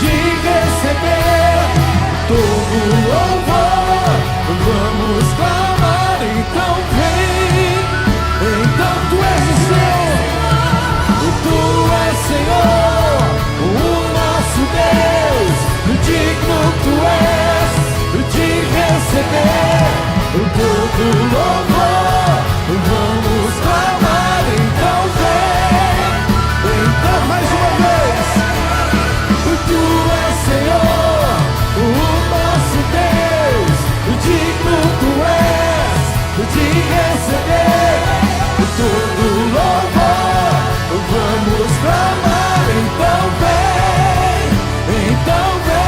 de receber todo louvor. Vamos clamar, então vem. Então Tu és o Senhor, Tu és Senhor, o nosso Deus, digno Tu és de receber todo louvor. Vamos clamar, então vem. Então mais uma vez. Tu és Senhor, o nosso Deus, digno Tu és de receber todo louvor. Vamos clamar, então vem. Então vem.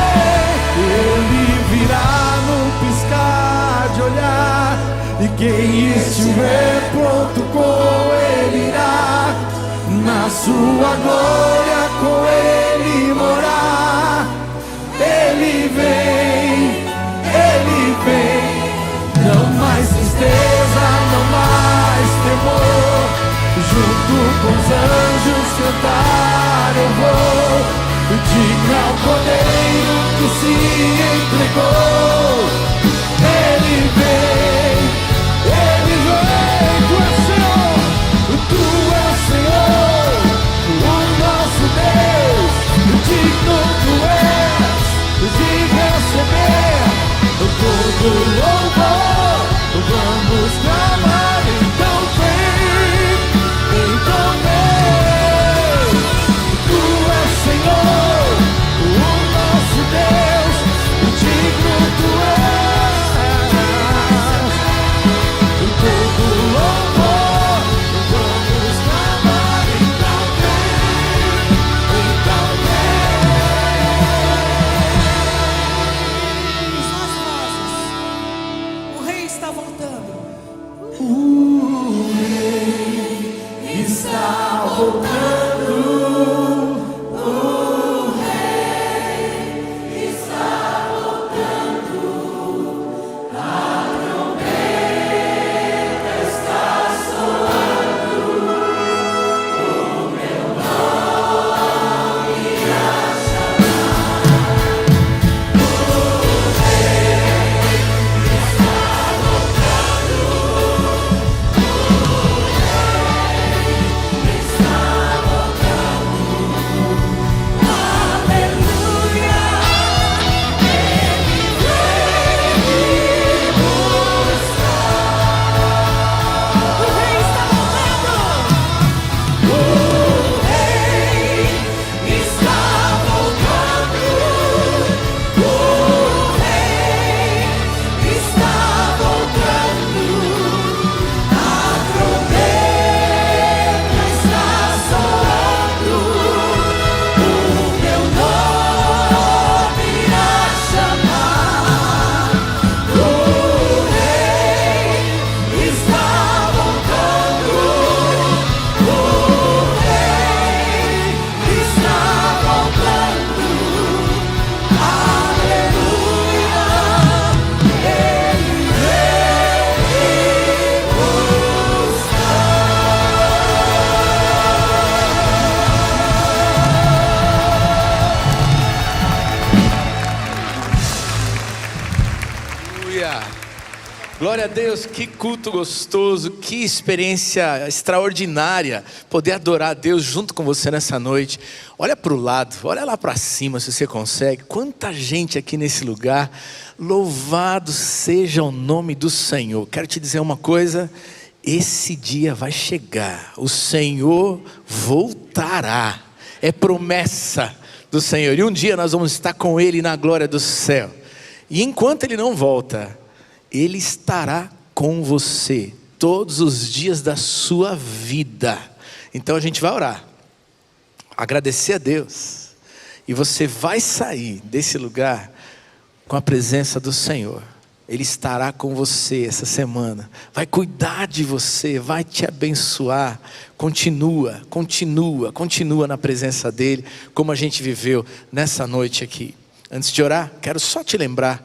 Ele virá num piscar de olhar, e quem estiver pronto com Ele irá, na sua glória com Ele morar. Ele vem, não mais tristeza, não mais temor. Junto com os anjos cantar eu vou, diga ao Cordeiro que se entregou. Ele vem, Tu és Senhor, Tu és Senhor, o nosso Deus, digno Tu és de receber todo louvor. Vamos clamar, então vem, então vem. Tu és Senhor, o nosso Deus, digno Tu és todo louvor. Vamos clamar, então vem, então vem. O Rei está voltando. O Rei está voltando. Está Aleluia. Glória a Deus, que culto gostoso, que experiência extraordinária poder adorar a Deus junto com você nessa noite. Olha para o lado, olha lá para cima se você consegue. Quanta gente aqui nesse lugar. Louvado seja o nome do Senhor. Quero te dizer uma coisa, esse dia vai chegar, o Senhor voltará, é promessa do Senhor, e um dia nós vamos estar com Ele na glória do céu. E enquanto Ele não volta, Ele estará com você todos os dias da sua vida. Então a gente vai orar, agradecer a Deus, e você vai sair desse lugar com a presença do Senhor. Ele estará com você essa semana, vai cuidar de você, vai te abençoar. Continua na presença dEle, como a gente viveu nessa noite aqui. Antes de orar, quero só te lembrar,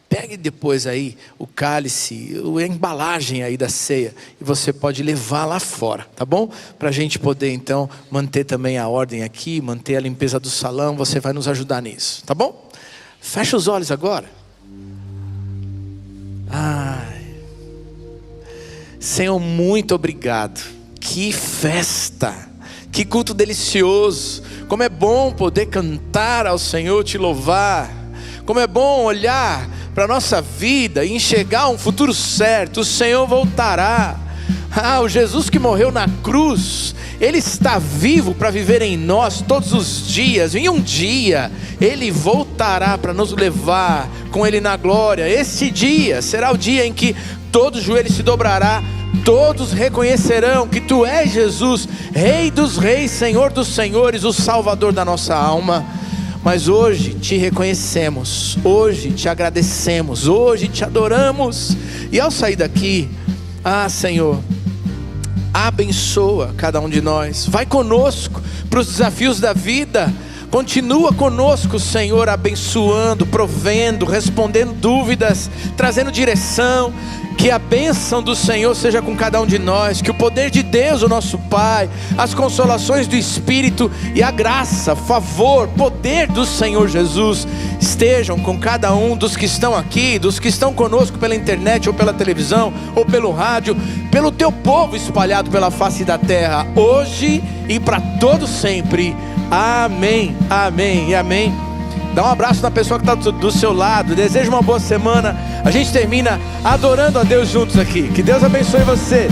pegue depois aí o cálice, a embalagem aí da ceia, e você pode levar lá fora, tá bom? Para a gente poder então manter também a ordem aqui, manter a limpeza do salão, você vai nos ajudar nisso, tá bom? Fecha os olhos agora. Ai, Senhor, muito obrigado. Que festa, que culto delicioso. Como é bom poder cantar ao Senhor, te louvar. Como é bom olhar para a nossa vida e enxergar um futuro certo. O Senhor voltará. O Jesus que morreu na cruz, Ele está vivo para viver em nós todos os dias. E um dia Ele voltará para nos levar com Ele na glória. Esse dia será o dia em que todo joelho se dobrará, todos reconhecerão que Tu és Jesus, Rei dos reis, Senhor dos senhores, o Salvador da nossa alma. Mas hoje te reconhecemos, hoje te agradecemos, hoje te adoramos. E ao sair daqui, Senhor, abençoa cada um de nós, vai conosco para os desafios da vida, continua conosco, Senhor, abençoando, provendo, respondendo dúvidas, trazendo direção. Que a bênção do Senhor seja com cada um de nós, que o poder de Deus, o nosso Pai, as consolações do Espírito e a graça, favor, poder do Senhor Jesus estejam com cada um dos que estão aqui, dos que estão conosco pela internet ou pela televisão ou pelo rádio, pelo Teu povo espalhado pela face da terra, hoje e para todo sempre. Amém, amém e amém. Dá um abraço na pessoa que está do seu lado. Desejo uma boa semana. A gente termina adorando a Deus juntos aqui. Que Deus abençoe você.